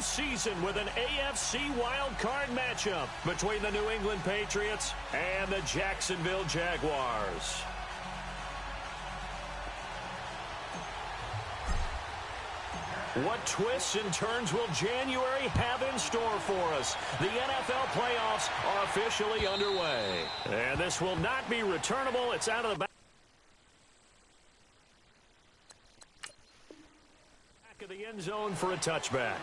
season with an AFC wildcard matchup between the New England Patriots and the Jacksonville Jaguars. What twists and turns will January have in store for us? The NFL playoffs are officially underway. And this will not be returnable. It's out of the back of the end zone for a touchback.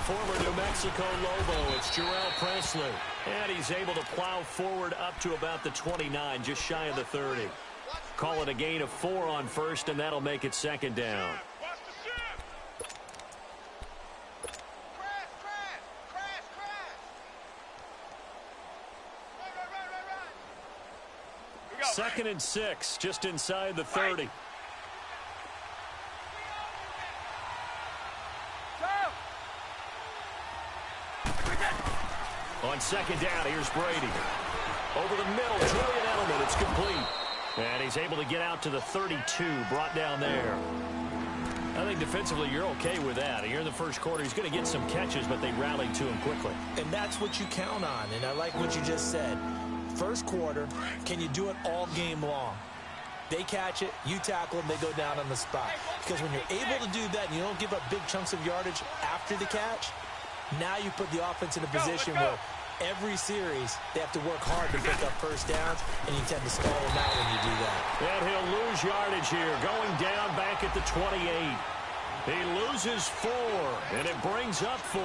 Former New Mexico Lobo, it's Jarrell Presley. And he's able to plow forward up to about the 29, just shy of the 30. Call it a gain of 4 on first, and that'll make it second down. Second and 6, just inside the 30. On second down, here's Brady. Over the middle, Julian Edelman, it's complete. And he's able to get out to the 32, brought down there. I think defensively you're okay with that. Here in the first quarter, he's going to get some catches, but they rallied to him quickly. And that's what you count on, and I like what you just said. First quarter, can you do it all game long? They catch it, you tackle them, they go down on the spot. Because when you're able to do that and you don't give up big chunks of yardage after the catch, now you put the offense in a position where every series they have to work hard to pick up first downs, and you tend to stall them out when you do that. And he'll lose yardage here, going down back at the 28. He loses 4, and it brings up 4.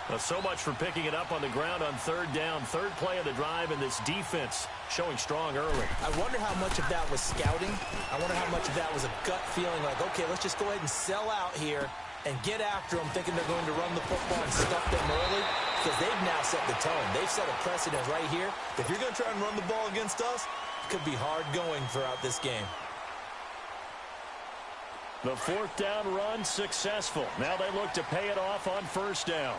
Well, so much for picking it up on the ground on third down. Third play of the drive, and this defense showing strong early. I wonder how much of that was scouting. I wonder how much of that was a gut feeling like, okay, let's just go ahead and sell out here and get after them, thinking they're going to run the football and stuff them early, because they've now set the tone. They've set a precedent right here. If you're going to try and run the ball against us, it could be hard going throughout this game. The fourth down run successful. Now they look to pay it off on first down.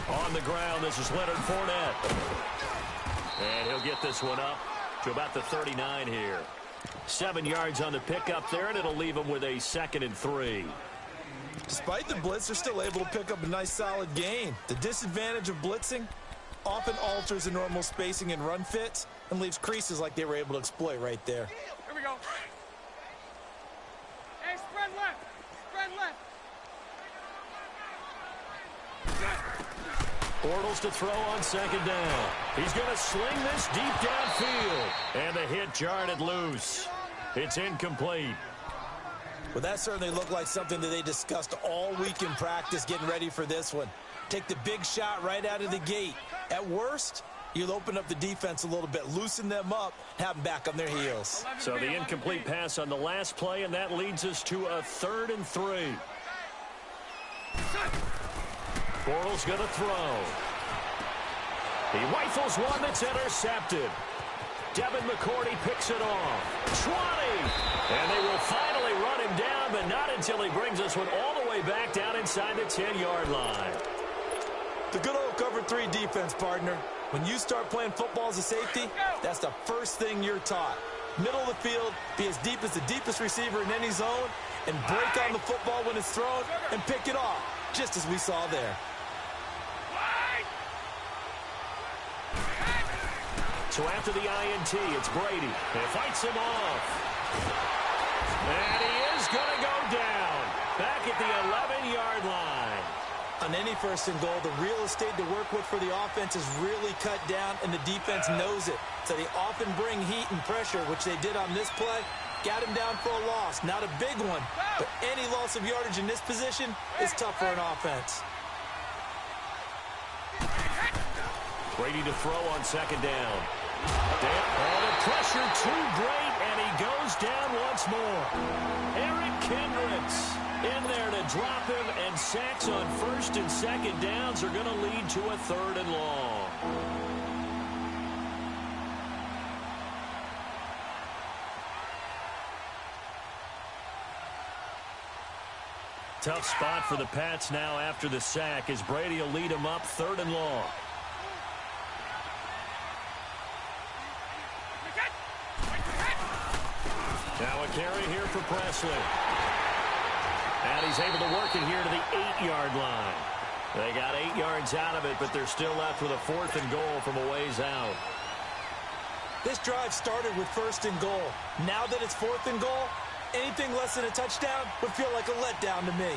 On the ground, this is Leonard Fournette. And he'll get this one up to about the 39 here. 7 yards on the pickup there, and it'll leave him with a 2nd and 3. Despite the blitz, they're still able to pick up a nice solid gain. The disadvantage of blitzing often alters the normal spacing and run fits and leaves creases like they were able to exploit right there. Here we go. Hey, spread left. Spread left. Bortles to throw on second down. He's going to sling this deep downfield. And the hit jarred it loose. It's incomplete. Well, that certainly looked like something that they discussed all week in practice getting ready for this one. Take the big shot right out of the gate. At worst, you'll open up the defense a little bit, loosen them up, have them back on their heels. So the incomplete pass on the last play, and that leads us to a 3rd and 3. Bortles going to throw. He rifles one that's intercepted. Devin McCourty picks it off. 20! And they will finally run him down, but not until he brings this one all the way back down inside the 10-yard line. The good old cover 3 defense, partner. When you start playing football as a safety, that's the first thing you're taught. Middle of the field, be as deep as the deepest receiver in any zone, and break on the football when it's thrown and pick it off, just as we saw there. So after the INT, it's Brady. He fights him off. And he is going to go down. Back at the 11-yard line. On any 1st and goal, the real estate to work with for the offense is really cut down, and the defense knows it. So they often bring heat and pressure, which they did on this play. Got him down for a loss. Not a big one, but any loss of yardage in this position is tough for an offense. Brady to throw on second down. Oh, the pressure too great, and he goes down once more. Eric Kendricks In there to drop him, and sacks on first and second downs are going to lead to a 3rd and long. Tough spot for the Pats now after the sack as Brady will lead them up 3rd and long. Now a carry here for Presley. And he's able to work it here to the 8-yard line. They got 8 yards out of it, but they're still left with a 4th and goal from a ways out. This drive started with 1st and goal. Now that it's 4th and goal, anything less than a touchdown would feel like a letdown to me.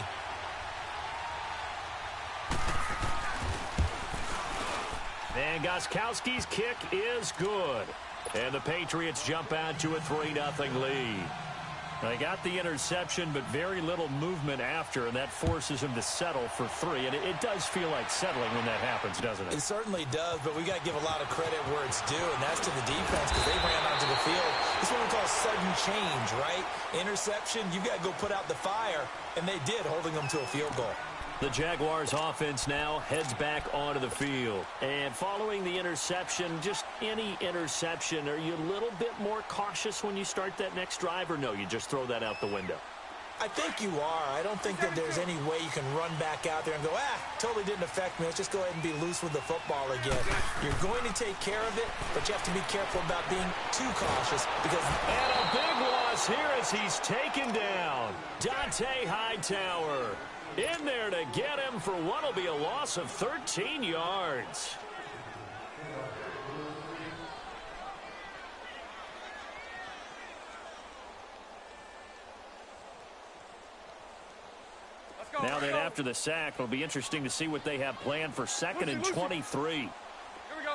And Gostkowski's kick is good. And the Patriots jump out to a 3-0 lead. They got the interception, but very little movement after, and that forces him to settle for 3. And it does feel like settling when that happens, doesn't it? It certainly does, but we got to give a lot of credit where it's due, and that's to the defense because they ran onto the field. This is what we call sudden change, right? Interception, you've got to go put out the fire, and they did, holding them to a field goal. The Jaguars offense now heads back onto the field. And following the interception, just any interception, are you a little bit more cautious when you start that next drive, or no, you just throw that out the window? I think you are. I don't think that there's any way you can run back out there and go, totally didn't affect me. Let's just go ahead and be loose with the football again. You're going to take care of it, but you have to be careful about being too cautious because... And a big loss here as he's taken down. Dante Hightower in there to get him for what will be a loss of 13 yards. Now that after the sack, it'll be interesting to see what they have planned for 2nd and 23. Here we go.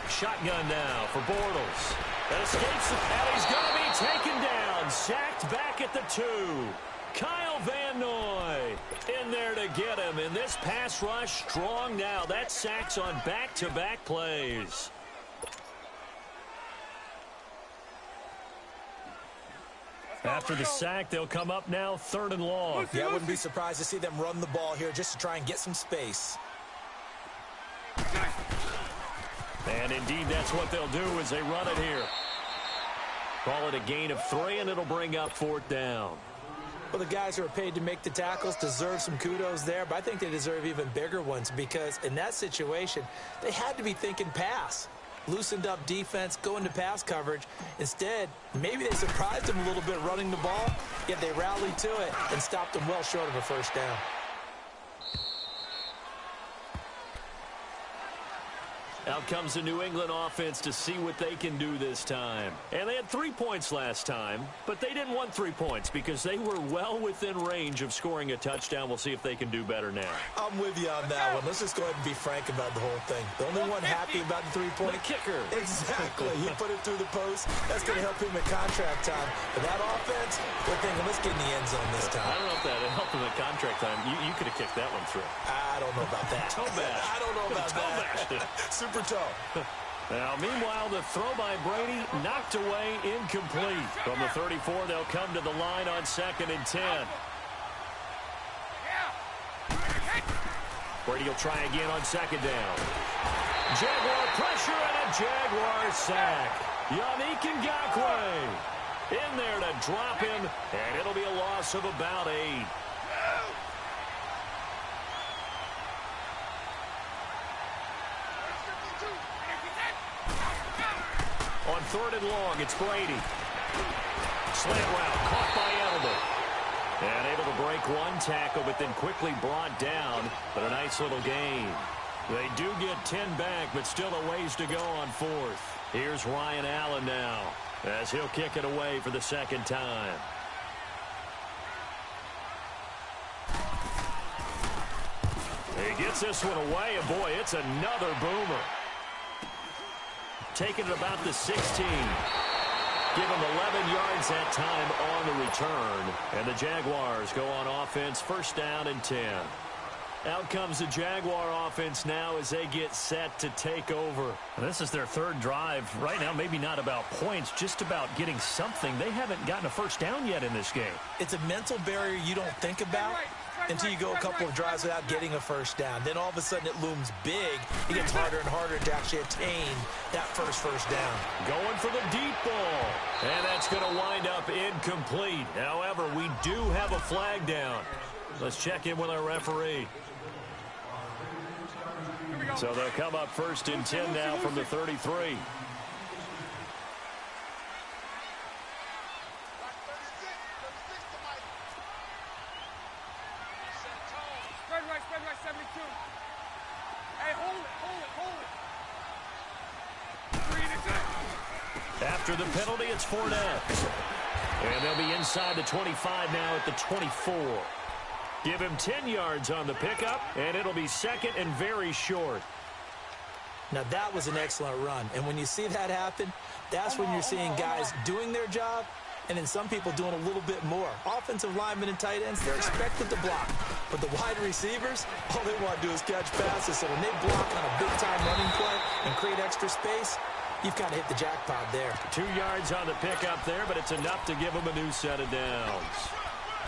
Shotgun now for Bortles. That escapes, and he's going to be taken down. Sacked back at the 2. Kyle Van Noy in there to get him. And this pass rush strong now. That sacks on back-to-back plays. After the sack, they'll come up now 3rd and long. Yeah, I wouldn't be surprised to see them run the ball here just to try and get some space. And indeed, that's what they'll do as they run it here. Call it a gain of 3, and it'll bring up 4th down. Well, the guys who are paid to make the tackles deserve some kudos there, but I think they deserve even bigger ones because in that situation, they had to be thinking pass. Loosened up defense, go into pass coverage. Instead, maybe they surprised them a little bit running the ball, yet they rallied to it and stopped them well short of a 1st down. Out comes the New England offense to see what they can do this time. And they had 3 points last time, but they didn't want 3 points because they were well within range of scoring a touchdown. We'll see if they can do better now. I'm with you on that one. Let's just go ahead and be frank about the whole thing. The only one happy about the 3-point... The kicker. Exactly. He put it through the post. That's going to help him at contract time. But that offense, they're thinking, let's get in the end zone this time. I don't know if that helped him at contract time. You could have kicked that one through. I don't know about that. Toe bash. I don't know about that. Super toe. Now, meanwhile, the throw by Brady knocked away, incomplete. From the 34, they'll come to the line on 2nd and 10. Brady will try again on 2nd down. Jaguar pressure and a Jaguar sack. Yannick Ngakoue in there to drop him, and it'll be a loss of about 8. On 3rd and long, it's Brady. Slant route, caught by Edelman. And able to break one tackle, but then quickly brought down. But a nice little gain. They do get 10 back, but still a ways to go on 4th. Here's Ryan Allen now, as he'll kick it away for the 2nd time. He gets this one away, and boy, it's another boomer. Taking it about the 16. Give him 11 yards that time on the return. And the Jaguars go on offense, 1st down and 10. Out comes the Jaguar offense now as they get set to take over. This is their third drive. Right now, maybe not about points, just about getting something. They haven't gotten a first down yet in this game. It's a mental barrier you don't think about until you go a couple of drives without getting a first down. Then all of a sudden it looms big. It gets harder and harder to actually attain that first down. Going for the deep ball. And that's going to wind up incomplete. However, we do have a flag down. Let's check in with our referee. So they'll come up first and 10 now from the 33. Spread right, 72. Hey, hold it. After the penalty, it's Fournette. And they'll be inside the 25 now at the 24. Give him 10 yards on the pickup, and it'll be second and very short. Now, that was an excellent run. And when you see that happen, that's when you're seeing guys doing their job and then some people doing a little bit more. Offensive linemen and tight ends, they're expected to block. But the wide receivers, all they want to do is catch passes. So when they block on a big-time running play and create extra space, you've got to hit the jackpot there. 2 yards on the pickup there, but it's enough to give them a new set of downs.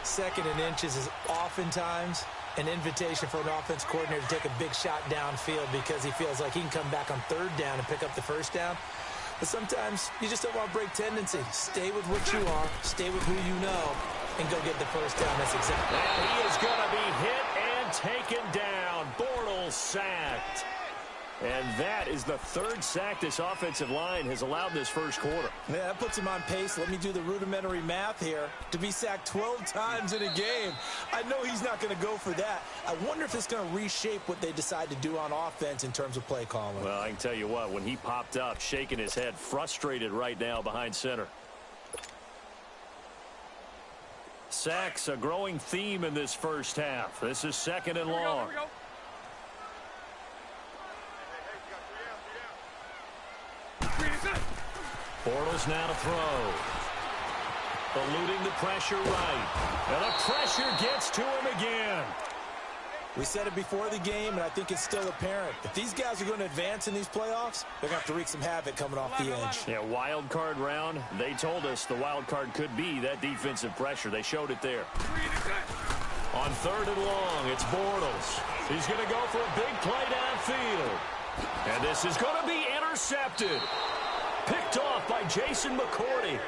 Second and inches is oftentimes an invitation for an offense coordinator to take a big shot downfield because he feels like he can come back on third down and pick up the first down. But sometimes you just don't want to break tendency. Stay with what you are, stay with who you know, and go get the first down. That's exactly. And he is going to be hit and taken down. Bortles sacked. And that is the third sack this offensive line has allowed this first quarter. Yeah, that puts him on pace. Let me do the rudimentary math here. To be sacked 12 times in a game, I know he's not going to go for that. I wonder if it's going to reshape what they decide to do on offense in terms of play calling. Well, I can tell you what, when he popped up, shaking his head, frustrated right now behind center. Sacks, a growing theme in this first half. This is second and long. Here we go. Bortles now to throw. Eluding the pressure right. And the pressure gets to him again. We said it before the game, and I think it's still apparent. If these guys are going to advance in these playoffs, they're going to have to wreak some havoc coming off the edge. Yeah, wild card round. They told us the wild card could be that defensive pressure. They showed it there. On third and long, it's Bortles. He's going to go for a big play downfield. And this is going to be intercepted. Picked off by Jason McCourty.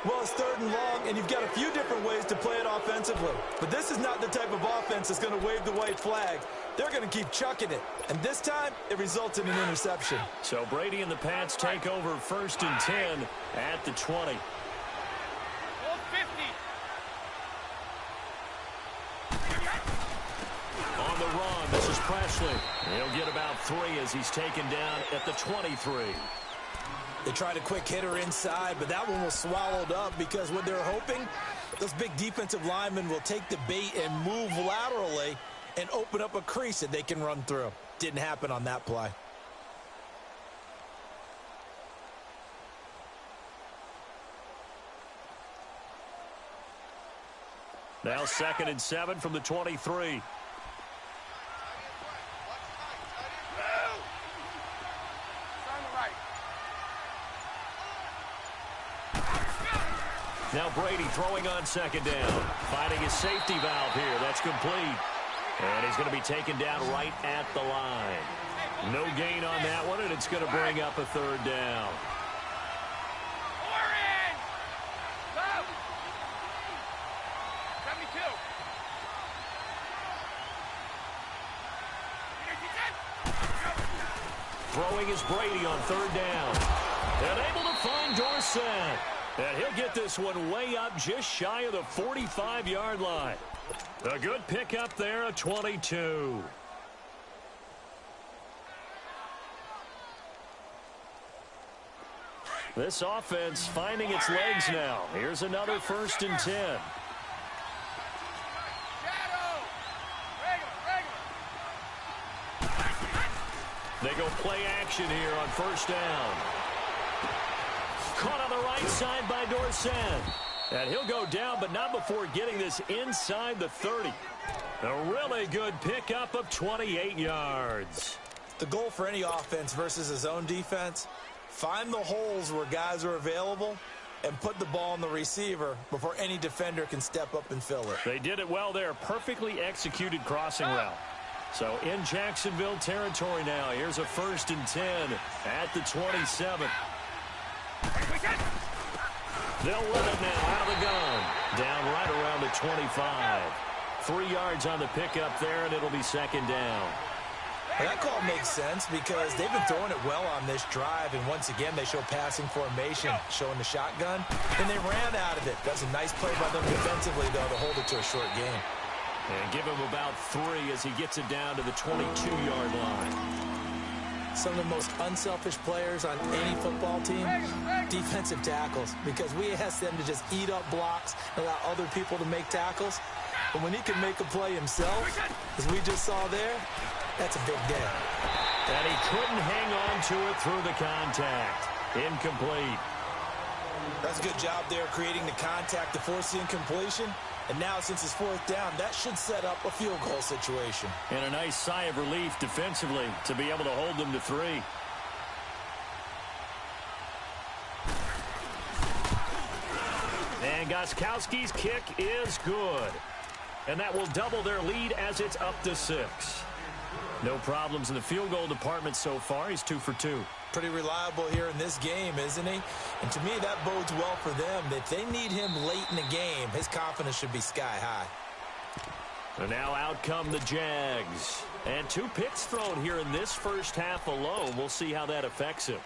Well, it's third and long, and you've got a few different ways to play it offensively. But this is not the type of offense that's going to wave the white flag. They're going to keep chucking it. And this time, it results in an interception. So Brady and the Pats take over first and 10 at the 20. Hold 50. On the run, this is Presley. He'll get about 3 as he's taken down at the 23. They tried a quick hitter inside, but that one was swallowed up because what they're hoping, those big defensive linemen will take the bait and move laterally and open up a crease that they can run through. Didn't happen on that play. Now second and 7 from the 23. Now Brady throwing on second down. Finding his safety valve here. That's complete. And he's going to be taken down right at the line. No gain on that one, and it's going to bring up a third down. Throwing is Brady on third down. And able to find Dorsett. And he'll get this one way up just shy of the 45-yard line. A good pickup there, a 22. This offense finding its legs now. Here's another first and 10. They go play action here on first down. Caught on the right side by Dorsett. And he'll go down, but not before getting this inside the 30. A really good pickup of 28 yards. The goal for any offense versus a zone defense, find the holes where guys are available and put the ball on the receiver before any defender can step up and fill it. They did it well there. Perfectly executed crossing route. So in Jacksonville territory now. Here's a 1st and 10 at the 27. They'll run it now out of the gun. Down right around the 25. 3 yards on the pickup there, and it'll be 2nd down. Well, that call makes sense because they've been throwing it well on this drive, and once again they show passing formation, showing the shotgun, and they ran out of it. That's a nice play by them defensively, though, to hold it to a short game. And give him about 3 as he gets it down to the 22-yard line. Some of the most unselfish players on any football team, defensive tackles, because we ask them to just eat up blocks and allow other people to make tackles. But when he can make a play himself, as we just saw there, that's a big day. And he couldn't hang on to it through the contact. Incomplete. That's a good job there creating the contact to force the incompletion. And now, since it's 4th down, that should set up a field goal situation. And a nice sigh of relief defensively to be able to hold them to 3. And Gostkowski's kick is good. And that will double their lead as it's up to 6. No problems in the field goal department so far. He's 2 for 2. Pretty reliable here in this game, isn't he? And to me, that bodes well for them. If they need him late in the game, his confidence should be sky high. And now out come the Jags. And 2 picks thrown here in this first half alone. We'll see how that affects him.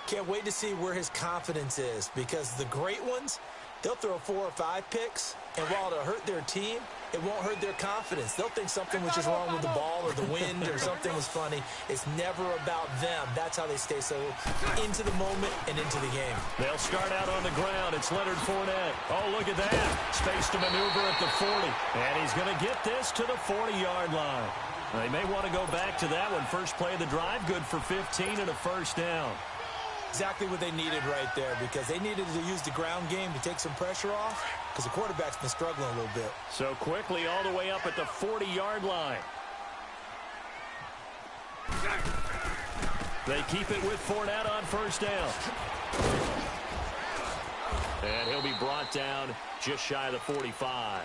Can't wait to see where his confidence is, because the great ones, they'll throw 4 or 5 picks, and while it'll hurt their team, it won't hurt their confidence. They'll think something was just wrong with the ball or the wind or something was funny. It's never about them. That's how they stay so into the moment and into the game. They'll start out on the ground. It's Leonard Fournette. Oh, look at that. Space to maneuver at the 40. And he's going to get this to the 40-yard line. They may want to go back to that one. First play of the drive, good for 15 and a 1st down. Exactly what they needed right there, because they needed to use the ground game to take some pressure off, because the quarterback's been struggling a little bit. So quickly all the way up at the 40-yard line. They keep it with Fournette on 1st down. And he'll be brought down just shy of the 45.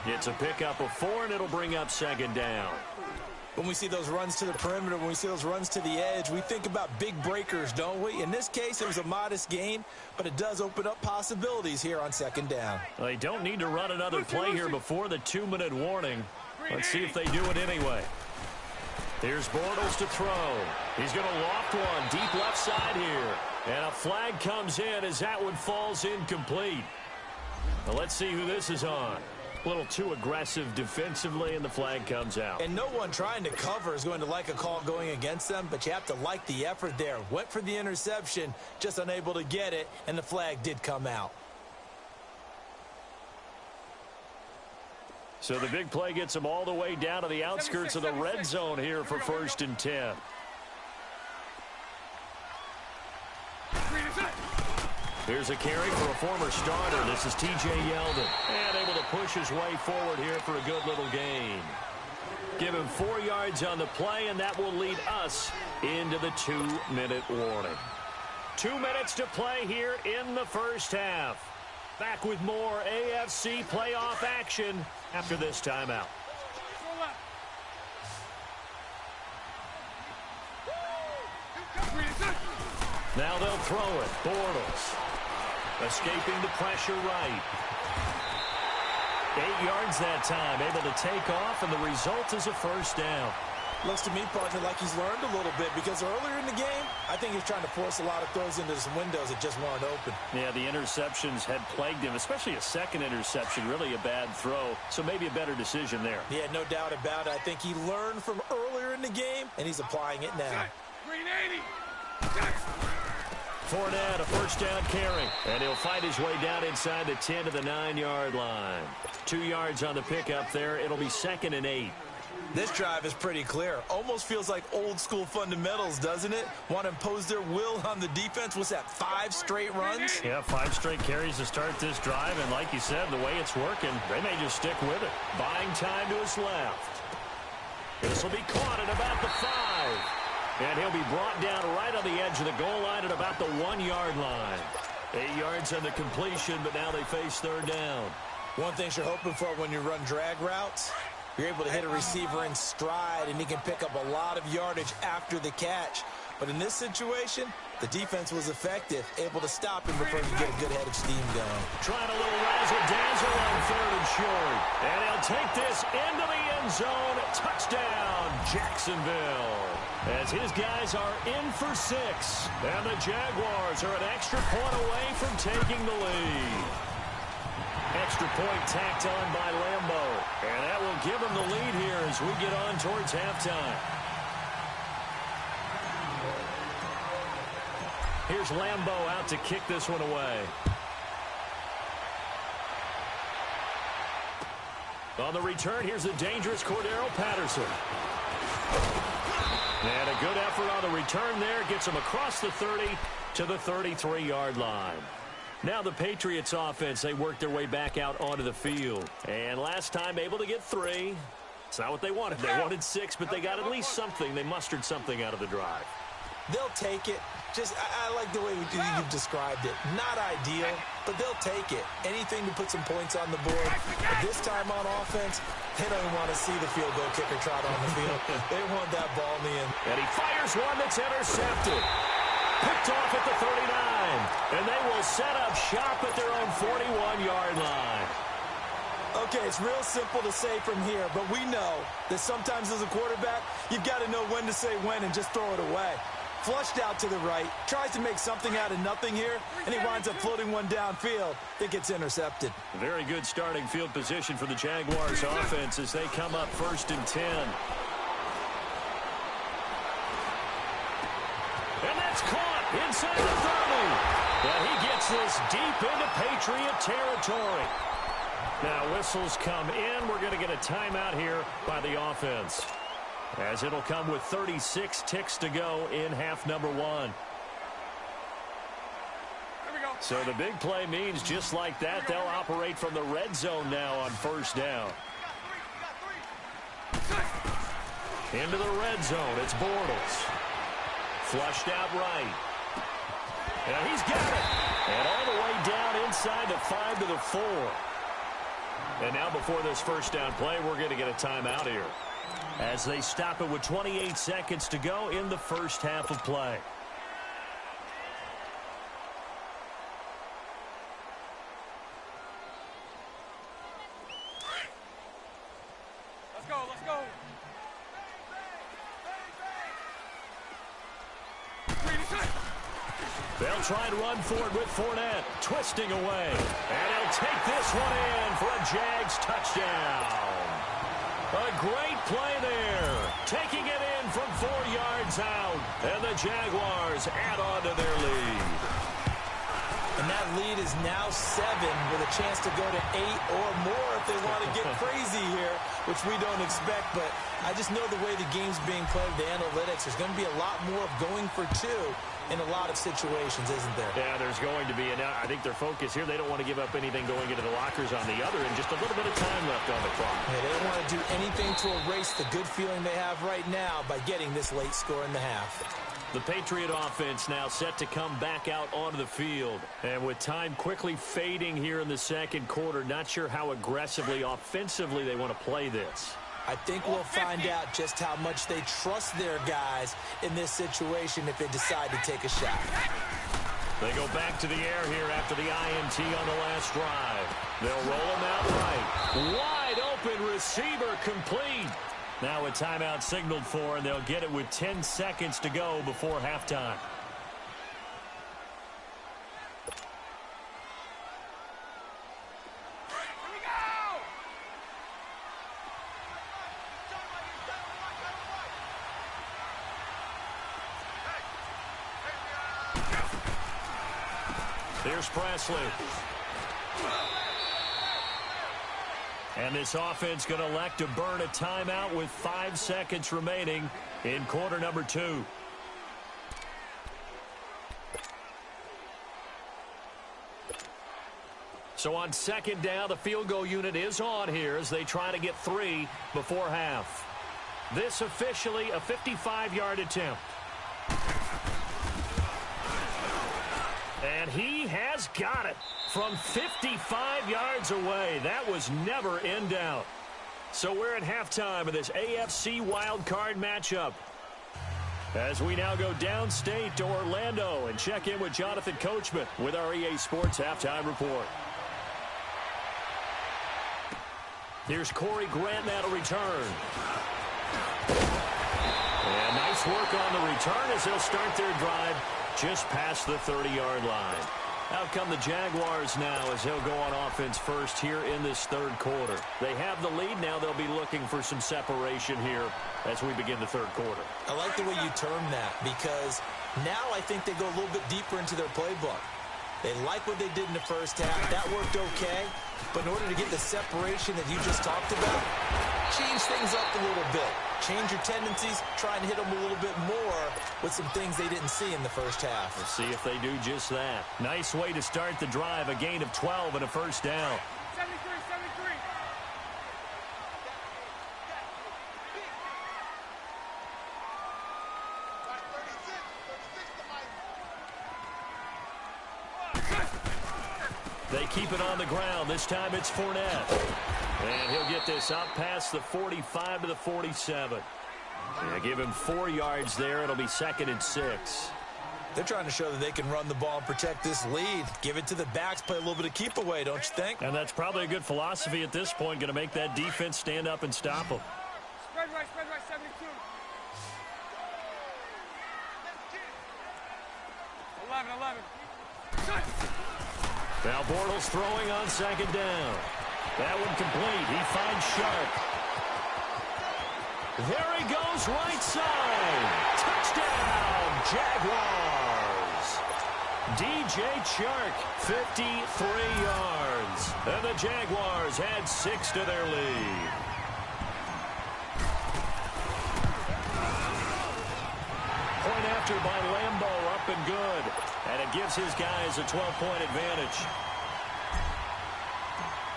It's a pickup of 4, and it'll bring up 2nd down. When we see those runs to the perimeter, when we see those runs to the edge, we think about big breakers, don't we? In this case, it was a modest gain, but it does open up possibilities here on 2nd down. They don't need to run another play here before the 2-minute warning. Let's see if they do it anyway. Here's Bortles to throw. He's going to loft one deep left side here. And a flag comes in as that one falls incomplete. Now let's see who this is on. A little too aggressive defensively, and the flag comes out. And no one trying to cover is going to like a call going against them, but you have to like the effort there. Went for the interception, just unable to get it, and the flag did come out. So the big play gets them all the way down to the outskirts of the red zone here for 1st and 10. Here's a carry for a former starter. This is T.J. Yeldon. And able to push his way forward here for a good little gain. Give him 4 yards on the play, and that will lead us into the 2-minute warning. 2 minutes to play here in the first half. Back with more AFC playoff action after this timeout. Now they'll throw it. Bortles. Escaping the pressure right. 8 yards that time. Able to take off, and the result is a 1st down. Looks to me, partner, like he's learned a little bit, because earlier in the game, I think he's trying to force a lot of throws into some windows that just weren't open. Yeah, the interceptions had plagued him, especially a second interception, really a bad throw. So maybe a better decision there. Yeah, no doubt about it. I think he learned from earlier in the game, and he's applying it now. Green 80. Fournette, a 1st down carry. And he'll fight his way down inside the 10 to the 9-yard line. 2 yards on the pickup there. It'll be 2nd and 8. This drive is pretty clear. Almost feels like old school fundamentals, doesn't it? Want to impose their will on the defense. What's that, 5 straight runs? Yeah, 5 straight carries to start this drive. And like you said, the way it's working, they may just stick with it. Buying time to his left. This will be caught at about the 5. And he'll be brought down right on the edge of the goal line at about the 1-yard line. 8 yards on the completion, but now they face third down. One thing you're hoping for when you run drag routes, you're able to hit a receiver in stride, and he can pick up a lot of yardage after the catch. But in this situation, the defense was effective, able to stop him before he could get a good head of steam going. Trying a little razzle-dazzle on 3rd and short. And he'll take this into the end zone. Touchdown, Jacksonville. As his guys are in for 6. And the Jaguars are an extra point away from taking the lead. Extra point tacked on by Lambo. And that will give him the lead here as we get on towards halftime. Here's Lambo out to kick this one away. On the return, here's the dangerous Cordero Patterson. And a good effort on the return there. Gets him across the 30 to the 33-yard line. Now the Patriots offense, they work their way back out onto the field. And last time able to get 3. It's not what they wanted. They wanted 6, but they got at least something. They mustered something out of the drive. They'll take it. I like the way you've described it. Not ideal, but they'll take it. Anything to put some points on the board. But this time on offense, they don't even want to see the field goal kicker trot on the field. They want that ball in the end. And he fires one that's intercepted. Picked off at the 39. And they will set up shop at their own 41-yard line. Okay, it's real simple to say from here, but we know that sometimes as a quarterback, you've got to know when to say when and just throw it away. Flushed out to the right, tries to make something out of nothing here, and he winds up floating one downfield that gets intercepted. Very good starting field position for the Jaguars offense as they come up 1st and 10. And that's caught inside the 30. And he gets this deep into Patriot territory. Now whistles come in. We're going to get a timeout here by the offense, as it'll come with 36 ticks to go in half number 1. Here we go. So the big play means just like that, they'll operate from the red zone now on 1st down. Into the red zone, it's Bortles. Flushed out right. And he's got it. And all the way down inside the 5 to the 4. And now before this 1st down play, we're going to get a timeout here, as they stop it with 28 seconds to go in the 1st half of play. Let's go, let's go. They'll try and run for it with Fournette, twisting away. And he'll take this one in for a Jags touchdown. A great play there. Taking it in from 4 yards out. And the Jaguars add on to their lead. And that lead is now 7 with a chance to go to 8 or more if they want to get crazy here, which we don't expect. But I just know the way the game's being played, the analytics, there's going to be a lot more of going for 2 in a lot of situations, isn't there? Yeah, there's going to be. And I think their focus here, they don't want to give up anything going into the lockers on the other, and just a little bit of time left on the clock. Yeah, they don't want to do anything to erase the good feeling they have right now by getting this late score in the half. The Patriot offense now set to come back out onto the field. And with time quickly fading here in the 2nd quarter, not sure how aggressively, offensively they want to play this. I think we'll find out just how much they trust their guys in this situation if they decide to take a shot. They go back to the air here after the INT on the last drive. They'll roll them out right. Wide open receiver complete. Now a timeout signaled for, and they'll get it with 10 seconds to go before halftime. Here's Presley. And this offense going to elect to burn a timeout with 5 seconds remaining in quarter number 2. So on second down, the field goal unit is on here as they try to get 3 before half. This officially a 55-yard attempt. And he has got it from 55 yards away. That was never in doubt. So we're at halftime of this AFC wildcard matchup. As we now go downstate to Orlando and check in with Jonathan Coachman with our EA Sports Halftime Report. Here's Corey Grant now to return. And nice work on the return as they'll start their drive just past the 30-yard line. Out come the Jaguars now as they'll go on offense first here in this third quarter. They have the lead now. They'll be looking for some separation here as we begin the third quarter. I like the way you term that because now I think they go a little bit deeper into their playbook. They like what they did in the first half. That worked okay. But in order to get the separation that you just talked about, change things up a little bit. Change your tendencies. Try and hit them a little bit more with some things they didn't see in the first half. Let's see if they do just that. Nice way to start the drive. A gain of 12 and a first down. 73. They keep it on the ground. This time it's Fournette. And he'll get this up past the 45 to the 47. Yeah, give him 4 yards there. It'll be 2nd and 6. They're trying to show that they can run the ball and protect this lead. Give it to the backs, play a little bit of keep away, don't you think? And that's probably a good philosophy at this point. Going to make that defense stand up and stop them. Spread right, 72. 11. Now Bortles throwing on second down. That one complete. He finds Sharp. There he goes, right side. Touchdown, Jaguars. DJ Chark, 53 yards. And the Jaguars add 6 to their lead. Point after by Lambo, up and good. And it gives his guys a 12-point advantage.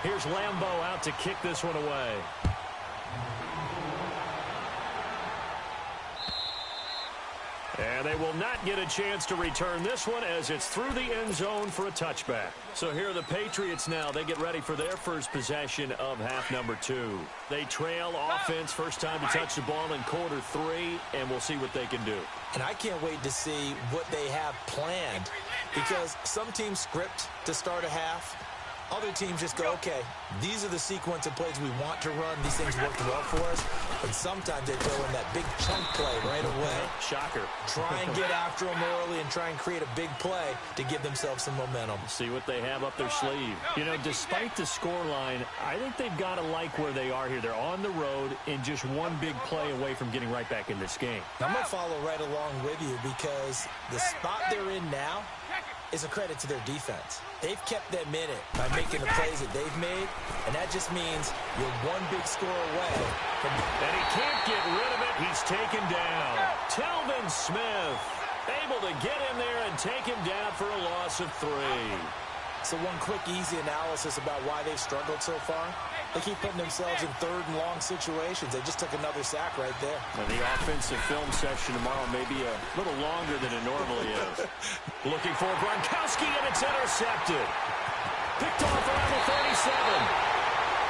Here's Lambo out to kick this one away. And they will not get a chance to return this one as it's through the end zone for a touchback. So here are the Patriots now. They get ready for their first possession of half number 2. They trail offense, first time to touch the ball in quarter 3, and we'll see what they can do. And I can't wait to see what they have planned because some teams script to start a half. Other teams just go, okay, these are the sequence of plays we want to run. These things worked well for us. But sometimes they throw in that big chunk play right away. Shocker. Try and get after them early and try and create a big play to give themselves some momentum. See what they have up their sleeve. You know, despite the scoreline, I think they've got to like where they are here. They're on the road and just one big play away from getting right back in this game. I'm going to follow right along with you because the spot they're in now is a credit to their defense. They've kept them in it by making the plays that they've made, and that just means you're one big score away from... And he can't get rid of it. He's taken down. Telvin Smith able to get in there and take him down for a loss of 3. So one quick, easy analysis about why they've struggled so far. They keep putting themselves in third and long situations. They just took another sack right there. And the offensive film session tomorrow may be a little longer than it normally is. Looking for Gronkowski, and it's intercepted. Picked off around the 37.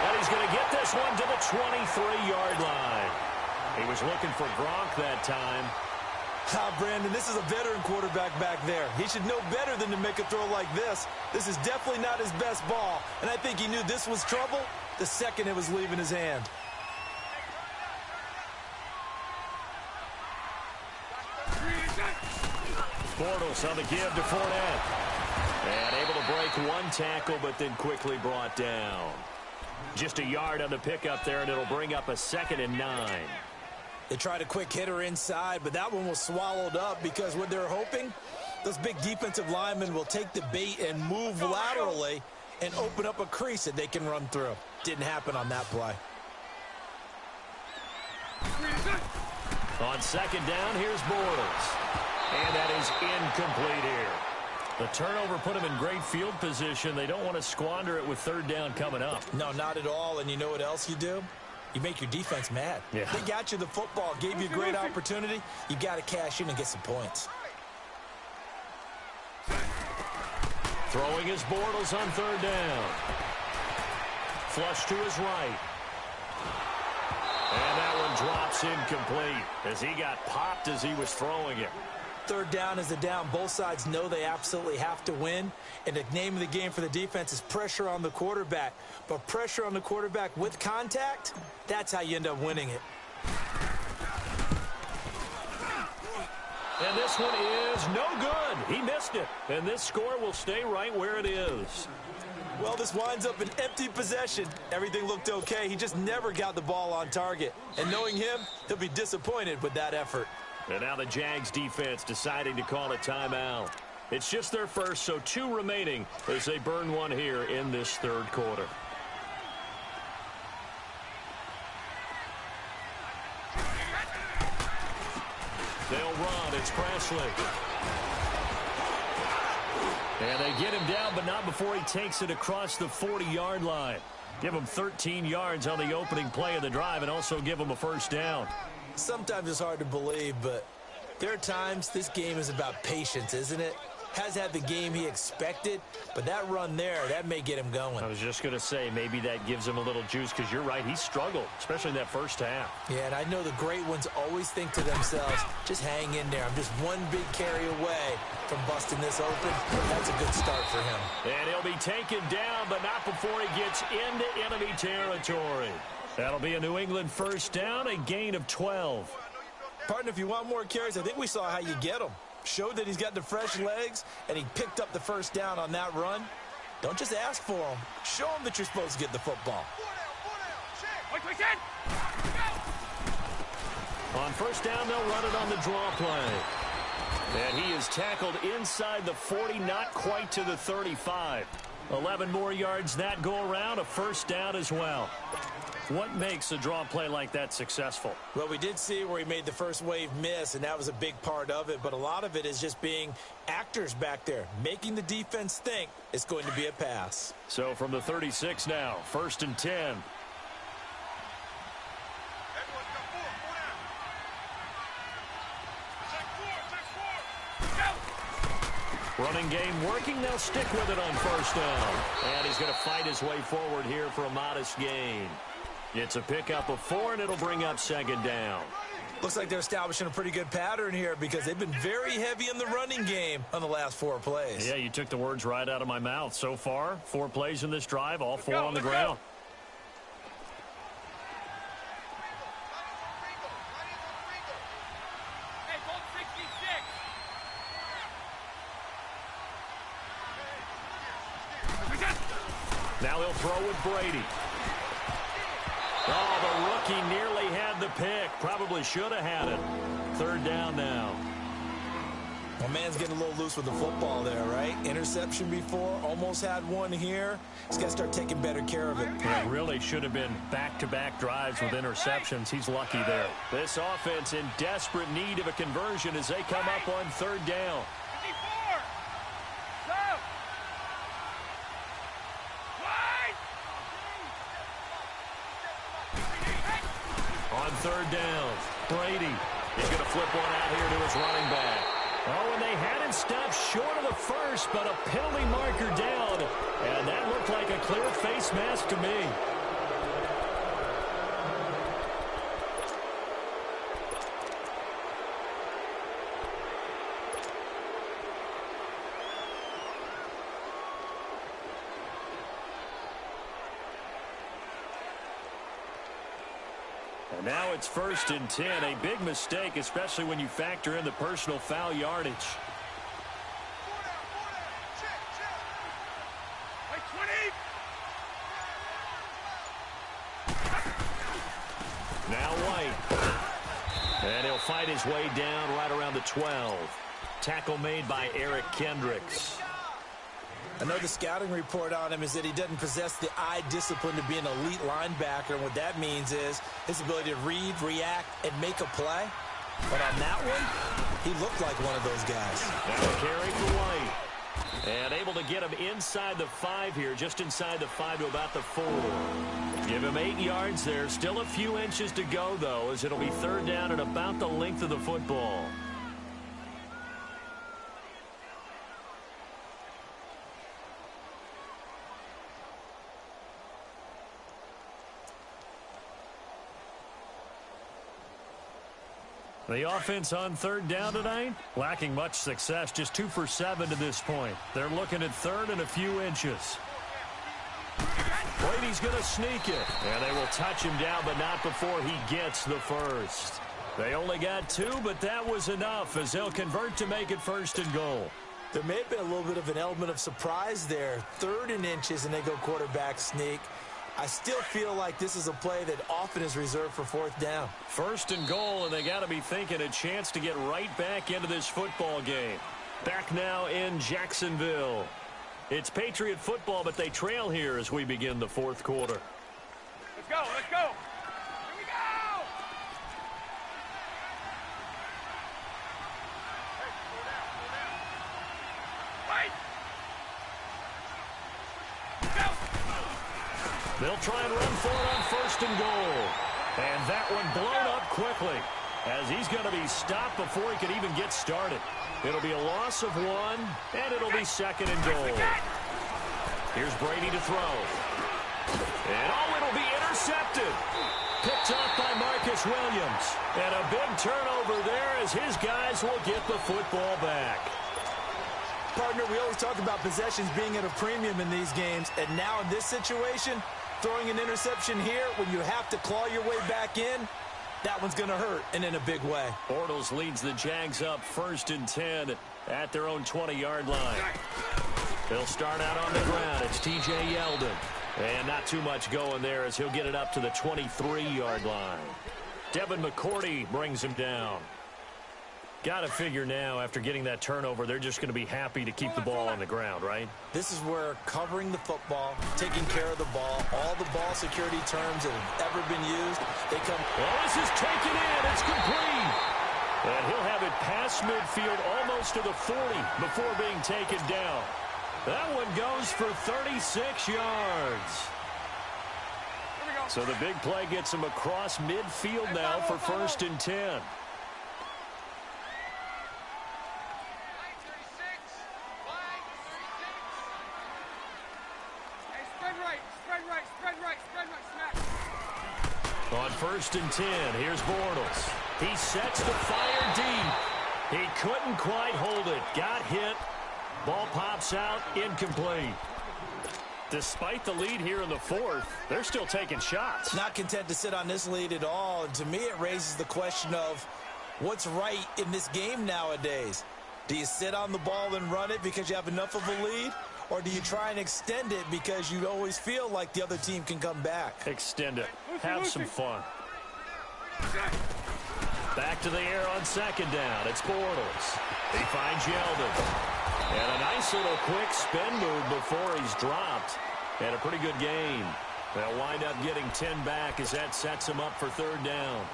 And he's going to get this one to the 23-yard line. He was looking for Gronk that time. Brandon, this is a veteran quarterback back there. He should know better than to make a throw like this. This is definitely not his best ball, and I think he knew this was trouble the second it was leaving his hand. Bortles on the give to Fournette. And able to break one tackle, but then quickly brought down. Just a yard on the pickup there, and it'll bring up a 2nd and 9. They tried a quick hitter inside, but that one was swallowed up because what they're hoping, those big defensive linemen will take the bait and move laterally and open up a crease that they can run through. Didn't happen on that play. On second down, here's Bortles. And that is incomplete here. The turnover put them in great field position. They don't want to squander it with third down coming up. No, not at all. And you know what else you do? You make your defense mad. Yeah. They got you the football, gave you a great opportunity. You got to cash in and get some points. Throwing his Bortles on third down. Flush to his right. And that one drops incomplete as he got popped as he was throwing it. Third down is a down. Both sides know they absolutely have to win. And the name of the game for the defense is pressure on the quarterback. But pressure on the quarterback with contact, that's how you end up winning it. And this one is no good. He missed it. And this score will stay right where it is. Well, this winds up an empty possession. Everything looked okay. He just never got the ball on target. And knowing him, he'll be disappointed with that effort. And now the Jags defense deciding to call a timeout. It's just their first, so 2 remaining as they burn one here in this third quarter. They'll run. It's Presley. And they get him down, but not before he takes it across the 40-yard line. Give him 13 yards on the opening play of the drive and also give him a first down. Sometimes it's hard to believe, but there are times this game is about patience, isn't it? Has had the game he expected, but that run there, that may get him going. I was just going to say, maybe that gives him a little juice because you're right, he struggled, especially in that first half. Yeah, and I know the great ones always think to themselves, just hang in there. I'm just one big carry away from busting this open. That's a good start for him. And he'll be taken down, but not before he gets into enemy territory. That'll be a New England first down, a gain of 12. Partner, if you want more carries, I think we saw how you get them. Showed that he's got the fresh legs, and he picked up the first down on that run. Don't just ask for him. Show him that you're supposed to get the football. On first down, they'll run it on the draw play. And he is tackled inside the 40, not quite to the 35. 11 more yards that go around, a first down as well. What makes a draw play like that successful? Well, we did see where he made the first wave miss, and that was a big part of it. But a lot of it is just being actors back there, making the defense think it's going to be a pass. So from the 36 now, first and 10. Running game working. They'll stick with it on first down. And he's going to fight his way forward here for a modest gain. It's a pickup of 4, and it'll bring up second down. Looks like they're establishing a pretty good pattern here because they've been very heavy in the running game on the last 4 plays. Yeah, you took the words right out of my mouth. So far, 4 plays in this drive, all 4 on the ground. Now he'll throw with Brady. Oh, the rookie nearly had the pick. Probably should have had it. Third down now. Well, man's getting a little loose with the football there, right? Interception before, almost had one here. He's got to start taking better care of it. It really should have been back-to-back drives with interceptions. He's lucky there. This offense in desperate need of a conversion as they come up on third down. On third down, Brady is going to flip one out here to his running back. Oh, and they had him stopped short of the first, but a penalty marker down. And that looked like a clear face mask to me. And now it's first and 10. A big mistake, especially when you factor in the personal foul yardage. Now White. And he'll fight his way down right around the 12. Tackle made by Eric Kendricks. I know the scouting report on him is that he doesn't possess the eye discipline to be an elite linebacker. And what that means is his ability to read, react, and make a play. But on that one, he looked like one of those guys. Now a carry for White. And able to get him inside the 5 here, just inside the 5 to about the 4. Give him 8 yards there. Still a few inches to go, though, as it'll be 3rd down at about the length of the football. The offense on 3rd down tonight, lacking much success, just 2 for 7 to this point. They're looking at 3rd and a few inches. Brady's going to sneak it, and they will touch him down, but not before he gets the first. They only got 2, but that was enough as they'll convert to make it 1st and goal. There may have been a little bit of an element of surprise there. 3rd and inches, and they go quarterback sneak. I still feel like this is a play that often is reserved for 4th down. 1st and goal, and they got to be thinking a chance to get right back into this football game. Back now in Jacksonville. It's Patriot football, but they trail here as we begin the 4th quarter. Let's go, let's go. Here we go. Hey, slow down, slow down. Wait. Go. They'll try and run for it on 1st and goal. And that one blown up quickly as he's going to be stopped before he could even get started. It'll be a loss of 1, and it'll be 2nd and goal. Here's Brady to throw. And it'll be intercepted. Picked off by Marcus Williams. And a big turnover there as his guys will get the football back. Partner, we always talk about possessions being at a premium in these games, and now in this situation, throwing an interception here when you have to claw your way back in, that one's going to hurt, and in a big way. Bortles leads the Jags up 1st and 10 at their own 20-yard line. They'll start out on the ground. It's T.J. Yeldon. And not too much going there as he'll get it up to the 23-yard line. Devin McCourty brings him down. Got to figure now, after getting that turnover, they're just going to be happy to keep the ball on the ground, right? This is where covering the football, taking care of the ball, all the ball security terms that have ever been used, they come. Well, this is taken in. It's complete. And he'll have it past midfield almost to the 40 before being taken down. That one goes for 36 yards. So the big play gets him across midfield now for 1st and 10. On 1st and 10, here's Bortles. He sets the fire deep. He couldn't quite hold it. Got hit. Ball pops out, incomplete. Despite the lead here in the 4th, they're still taking shots. Not content to sit on this lead at all. And to me, it raises the question of what's right in this game nowadays. Do you sit on the ball and run it because you have enough of a lead? Or do you try and extend it because you always feel like the other team can come back? Extend it. Have some fun. Back to the air on 2nd down. It's Bortles. He finds Yeldon. And a nice little quick spin move before he's dropped. And a pretty good gain. They'll wind up getting 10 back as that sets him up for 3rd down.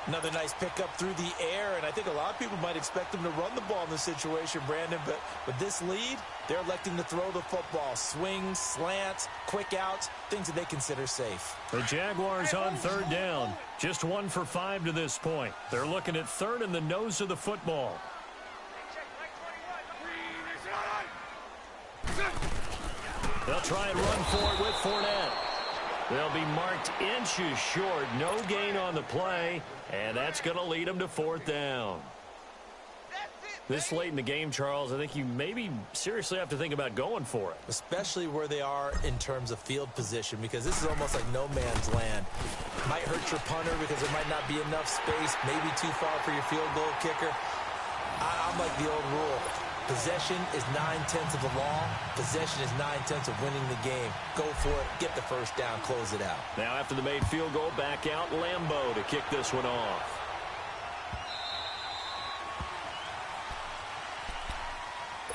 Another nice pickup through the air, and I think a lot of people might expect them to run the ball in this situation, Brandon, but with this lead, they're electing to throw the football. Swings, slants, quick outs, things that they consider safe. The Jaguars on 3rd down. Just 1 for 5 to this point. They're looking at 3rd in the nose of the football. They'll try and run for it with Fournette. They'll be marked inches short. No gain on the play, and that's going to lead them to 4th down. This late in the game, Charles, I think you maybe seriously have to think about going for it. Especially where they are in terms of field position, because this is almost like no man's land. Might hurt your punter because there might not be enough space, maybe too far for your field goal kicker. I'm like the old rule. Possession is 9/10 of the law. Possession is 9/10 of winning the game. Go for it. Get the 1st down. Close it out. Now after the made field goal, back out Lambeau to kick this one off.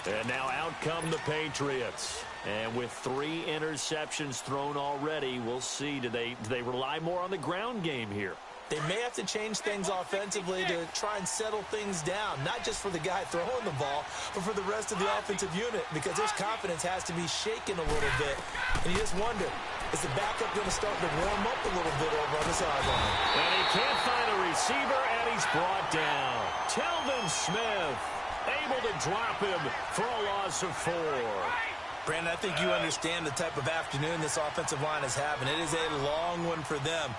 And now out come the Patriots. And with 3 interceptions thrown already, we'll see. Do they rely more on the ground game here? They may have to change things offensively to try and settle things down, not just for the guy throwing the ball, but for the rest of the offensive unit, because his confidence has to be shaken a little bit. And you just wonder, is the backup going to start to warm up a little bit over on the sideline? And he can't find a receiver, and he's brought down. Telvin Smith able to drop him for a loss of 4. Brandon, I think you understand the type of afternoon this offensive line is having. It is a long one for them.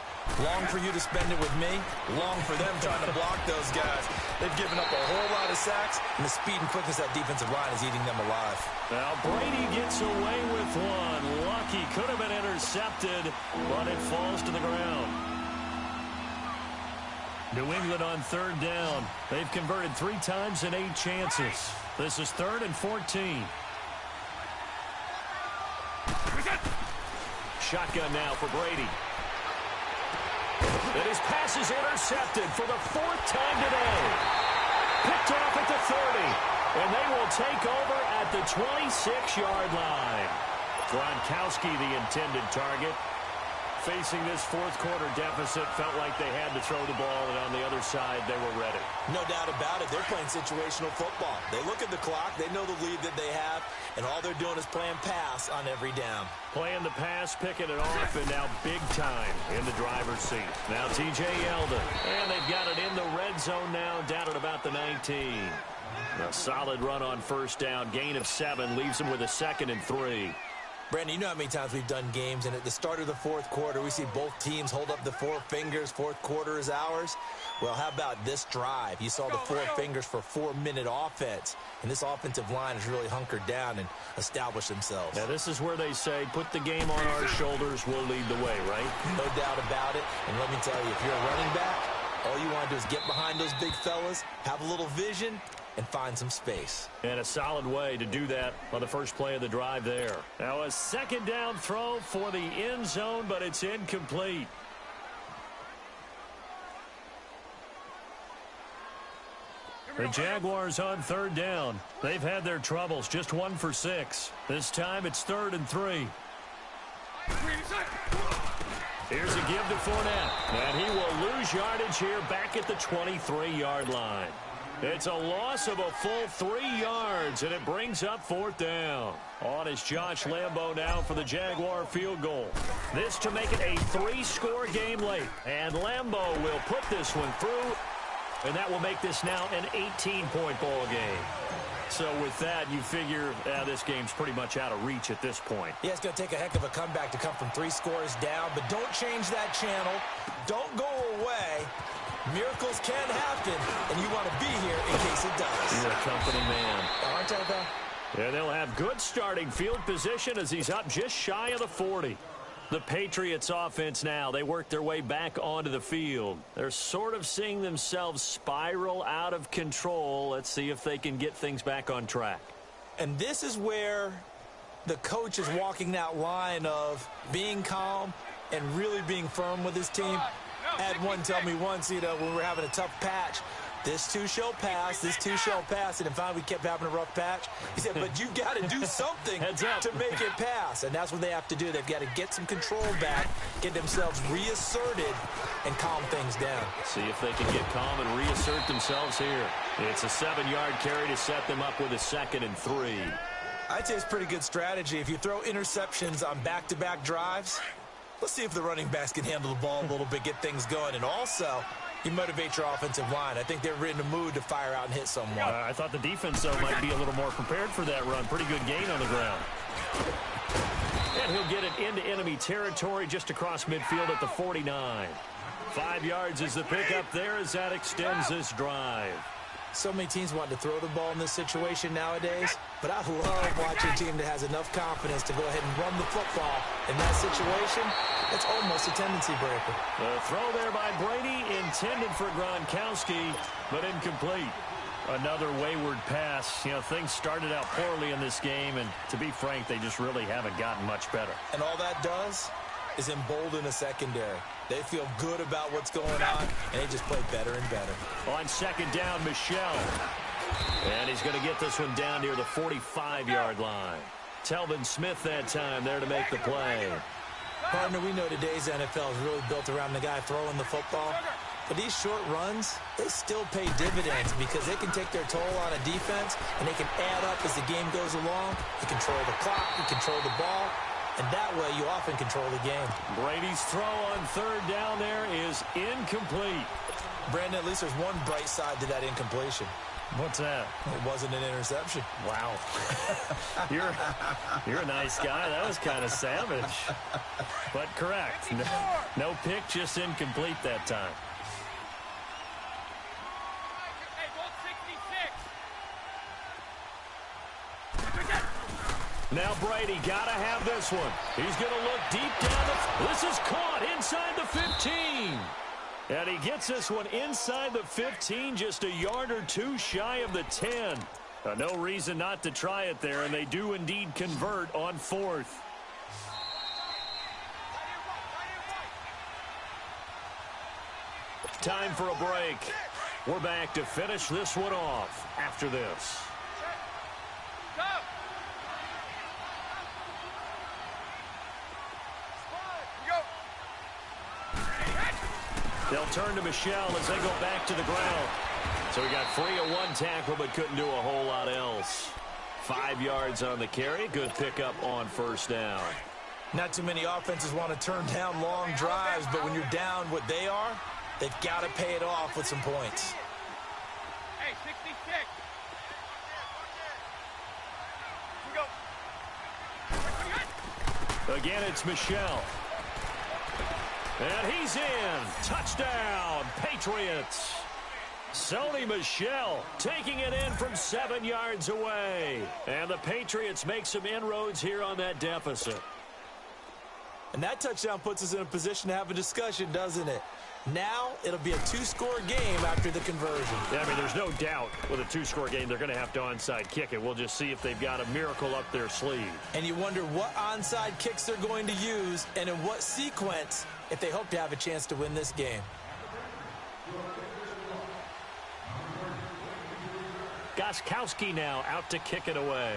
Long for you to spend it with me. Long for them trying to block those guys. They've given up a whole lot of sacks, and the speed and quickness of that defensive line is eating them alive. Now Brady gets away with one. Lucky could have been intercepted, but it falls to the ground. New England on 3rd down. They've converted 3 times in 8 chances. This is 3rd and 14. Shotgun now for Brady. And his pass is intercepted for the 4th time today. Picked off at the 30. And they will take over at the 26-yard line. Gronkowski, the intended target. Facing this 4th quarter deficit, felt like they had to throw the ball, and on the other side, they were ready. No doubt about it. They're playing situational football. They look at the clock. They know the lead that they have, and all they're doing is playing pass on every down. Playing the pass, picking it off, and now big time in the driver's seat. Now T.J. Yeldon, and they've got it in the red zone now, down at about the 19. A solid run on 1st down, gain of 7, leaves them with a 2nd and 3. Brandon, you know how many times we've done games, and at the start of the 4th quarter, we see both teams hold up the 4 fingers. 4th quarter is ours. Well, how about this drive? You saw the 4 fingers for 4-minute offense, and this offensive line has really hunkered down and established themselves. Now, this is where they say, put the game on our shoulders, we'll lead the way, right? No doubt about it, and let me tell you, if you're a running back, all you want to do is get behind those big fellas, have a little vision, and find some space. And a solid way to do that on the first play of the drive there. Now a 2nd down throw for the end zone, but it's incomplete. The Jaguars on 3rd down. They've had their troubles, just 1 for 6. This time it's 3rd and 3. Here's a give to Fournette, and he will lose yardage here back at the 23-yard line. It's a loss of a full 3 yards, and it brings up 4th down. On is Josh Lambo now for the Jaguar field goal. This to make it a 3-score game late. And Lambo will put this one through, and that will make this now an 18-point ball game. So with that, you figure this game's pretty much out of reach at this point. Yeah, it's going to take a heck of a comeback to come from 3 scores down, but don't change that channel. Don't go away. Miracles can happen, and you want to be here in case it does. You're a company man. Aren't I, though? Yeah, they'll have good starting field position as he's up just shy of the 40. The Patriots offense now, they work their way back onto the field. They're sort of seeing themselves spiral out of control. Let's see if they can get things back on track. And this is where the coach is walking that line of being calm and really being firm with his team. I had one tell me once, when we were having a tough patch, this too shall pass, this too shall pass, and then finally we kept having a rough patch. He said, but you've got to do something to make it pass, and that's what they have to do. They've got to get some control back, get themselves reasserted, and calm things down. See if they can get calm and reassert themselves here. It's a 7-yard carry to set them up with a 2nd and 3. I'd say it's pretty good strategy. If you throw interceptions on back-to-back drives, let's see if the running backs can handle the ball a little bit, get things going, and also you motivate your offensive line. I think they're in the mood to fire out and hit someone. I thought the defense, though, might be a little more prepared for that run. Pretty good gain on the ground. And he'll get it into enemy territory just across midfield at the 49. 5 yards is the pickup there as that extends this drive. So many teams want to throw the ball in this situation nowadays, but I love watching a team that has enough confidence to go ahead and run the football. In that situation, it's almost a tendency breaker. The throw there by Brady intended for Gronkowski, but incomplete. Another wayward pass. Things started out poorly in this game, and to be frank, they just really haven't gotten much better. And all that does is embolden a secondary. They feel good about what's going on, and they just play better and better. On 2nd down, Michel. And he's going to get this one down near the 45-yard line. Telvin Smith that time there to make the play. Partner, we know today's NFL is really built around the guy throwing the football. But these short runs, they still pay dividends because they can take their toll on a defense, and they can add up as the game goes along. You control the clock, you control the ball, and that way you often control the game. Brady's throw on third down there is incomplete. Brandon, at least there's one bright side to that incompletion. What's that? It wasn't an interception. Wow. You're a nice guy. That was kind of savage. But correct. No pick, just incomplete that time. Now Brady got to have this one. He's going to look deep down. This is caught inside the 15. And he gets this one inside the 15, just a yard or two shy of the 10. No reason not to try it there, and they do indeed convert on fourth. Time for a break. We're back to finish this one off after this. They'll turn to Michelle as they go back to the ground. So he got free of one tackle but couldn't do a whole lot else. 5 yards on the carry. Good pickup on first down. Not too many offenses want to turn down long drives, but when you're down what they are, they've got to pay it off with some points. Hey, 66. Go. Again, it's Michelle. And he's in. Touchdown, Patriots. Sony Michel taking it in from 7 yards away. And the Patriots make some inroads here on that deficit. And that touchdown puts us in a position to have a discussion, doesn't it? Now it'll be a two-score game after the conversion. Yeah, I mean, there's no doubt with a two-score game they're going to have to onside kick it. We'll just see if they've got a miracle up their sleeve. And you wonder what onside kicks they're going to use and in what sequence if they hope to have a chance to win this game. Gostkowski now out to kick it away.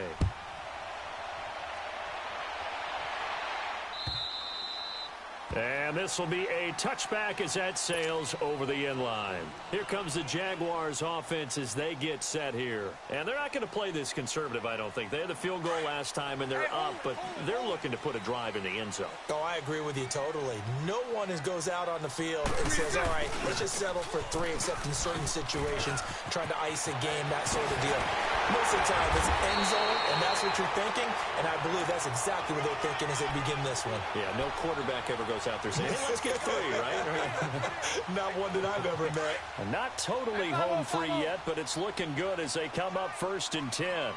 And this will be a touchback as that sails over the end line. Here comes the Jaguars offense as they get set here. And they're not going to play this conservative, I don't think. They had the field goal last time and they're up, but they're looking to put a drive in the end zone. Oh, I agree with you totally. No one goes out on the field and says, all right, let's just settle for 3, except in certain situations, trying to ice a game, that sort of deal. Most of the time, it's end zone, and that's what you're thinking, and I believe that's exactly what they're thinking as they begin this one. Yeah, no quarterback ever goes out there saying, hey, let's get 3, right? Not one that I've ever met. Not totally home free yet, but it's looking good as they come up 1st and 10.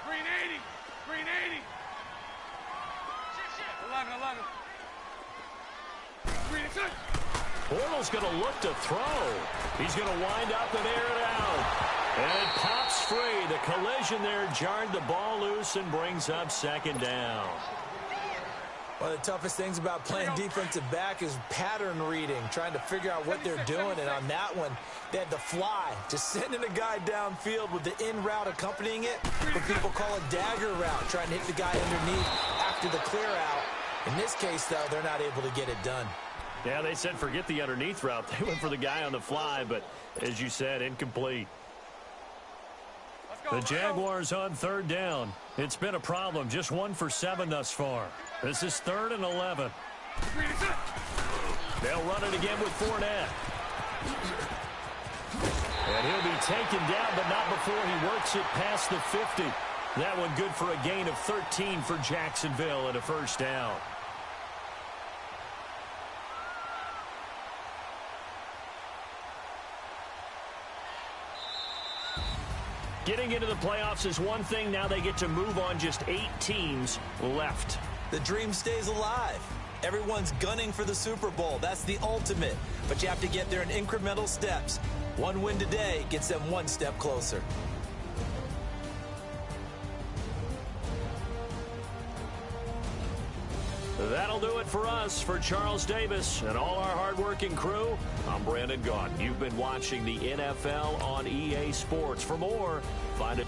Green 80. Green 80. 11. Green 6. Bortles going to look to throw. He's going to wind up and air it out. And it pops free. The collision there jarred the ball loose and brings up 2nd down. One of the toughest things about playing defensive back is pattern reading, trying to figure out what they're doing. And on that one, they had the fly, just sending a guy downfield with the in route accompanying it. What people call a dagger route, trying to hit the guy underneath after the clear out. In this case, though, they're not able to get it done. Yeah, they said forget the underneath route. They went for the guy on the fly, but as you said, incomplete. The Jaguars on 3rd down. It's been a problem. Just 1 for 7 thus far. This is 3rd and 11. They'll run it again with Fournette. And he'll be taken down, but not before he works it past the 50. That one good for a gain of 13 for Jacksonville and a 1st down. Getting into the playoffs is one thing. Now they get to move on. Just 8 teams left. The dream stays alive. Everyone's gunning for the Super Bowl. That's the ultimate. But you have to get there in incremental steps. One win today gets them 1 step closer. That'll do it for us. For Charles Davis and all our hardworking crew, I'm Brandon Gaudin. You've been watching the NFL on EA Sports. For more, find it.